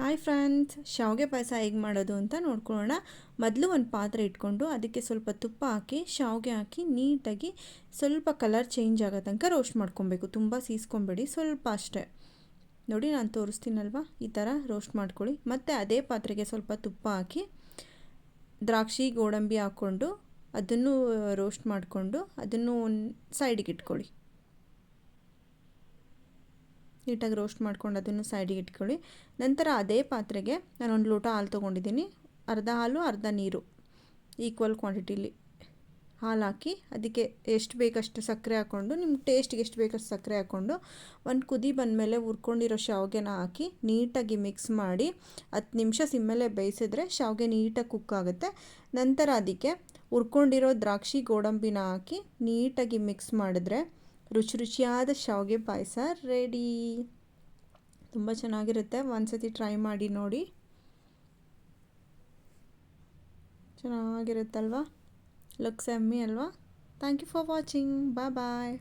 Hi friends, ಶಾವಿಗೆ ಪಾಯಸ ಹೇಗೆ ಮಾಡೋದು ಅಂತ ನೋಡ್ಕೊಳ್ಳೋಣ. ಮೊದಲು ಒಂದು ಪಾತ್ರೆ ಇಟ್ಕೊಂಡು ಅದಕ್ಕೆ ಸ್ವಲ್ಪ ತುಪ್ಪ ಹಾಕಿ ಶಾವಿಗೆ ಹಾಕಿ ನೀಟಾಗಿ ಸ್ವಲ್ಪ ಕಲರ್ ಚೇಂಜ್ ಆಗೋ ತನಕ ರೋಸ್ಟ್ ಮಾಡ್ಕೊಬೇಕು. ತುಂಬ ಸೀಸ್ಕೊಬೇಡಿ, ಸ್ವಲ್ಪ ಅಷ್ಟೇ. ನೋಡಿ ನಾನು ತೋರಿಸ್ತೀನಲ್ವ, ಈ ಥರ ರೋಸ್ಟ್ ಮಾಡ್ಕೊಳ್ಳಿ. ಮತ್ತು ಅದೇ ಪಾತ್ರೆಗೆ ಸ್ವಲ್ಪ ತುಪ್ಪ ಹಾಕಿ ದ್ರಾಕ್ಷಿ ಗೋಡಂಬಿ ಹಾಕ್ಕೊಂಡು ಅದನ್ನು ರೋಸ್ಟ್ ಮಾಡಿಕೊಂಡು ಅದನ್ನು ಸೈಡಿಗೆ ಇಟ್ಕೊಳ್ಳಿ. ನೀಟಾಗಿ ರೋಸ್ಟ್ ಮಾಡ್ಕೊಂಡು ಅದನ್ನು ಸೈಡಿಗೆ ಇಟ್ಕೊಳ್ಳಿ. ನಂತರ ಅದೇ ಪಾತ್ರೆಗೆ ನಾನು 1 ಲೋಟ ಹಾಲು ತೊಗೊಂಡಿದ್ದೀನಿ. ಅರ್ಧ ಹಾಲು ಅರ್ಧ ನೀರು ಈಕ್ವಲ್ ಕ್ವಾಂಟಿಟಿಲಿ ಹಾಲು ಹಾಕಿ ಅದಕ್ಕೆ ಎಷ್ಟು ಬೇಕಷ್ಟು ಸಕ್ಕರೆ ಹಾಕ್ಕೊಂಡು ನಿಮ್ಮ ಟೇಸ್ಟಿಗೆ ಎಷ್ಟು ಬೇಕಷ್ಟು ಸಕ್ಕರೆ ಹಾಕ್ಕೊಂಡು ಒಂದು ಕುದಿ ಬಂದಮೇಲೆ ಹುರ್ಕೊಂಡಿರೋ ಶಾವಿಗೆನ ಹಾಕಿ ನೀಟಾಗಿ ಮಿಕ್ಸ್ ಮಾಡಿ 10 ನಿಮಿಷ ಸಿಮ್ಮಲ್ಲೇ ಬೇಯಿಸಿದ್ರೆ ಶಾವಿಗೆ ನೀಟಾಗಿ ಕುಕ್ ಆಗುತ್ತೆ. ನಂತರ ಅದಕ್ಕೆ ಹುರ್ಕೊಂಡಿರೋ ದ್ರಾಕ್ಷಿ ಗೋಡಂಬಿನ ಹಾಕಿ ನೀಟಾಗಿ ಮಿಕ್ಸ್ ಮಾಡಿದ್ರೆ ರುಚಿಯಾದ ಶಾವಿಗೆ ಪಾಯಸ ರೆಡಿ. ತುಂಬ ಚೆನ್ನಾಗಿರುತ್ತೆ, ಒಂದ್ಸತಿ ಟ್ರೈ ಮಾಡಿ ನೋಡಿ. ಚೆನ್ನಾಗಿರುತ್ತಲ್ವಾ? ಲುಕ್ಸ್ ಎಮ್ಮಿ ಅಲ್ವಾ? Thank you for watching. Bye bye.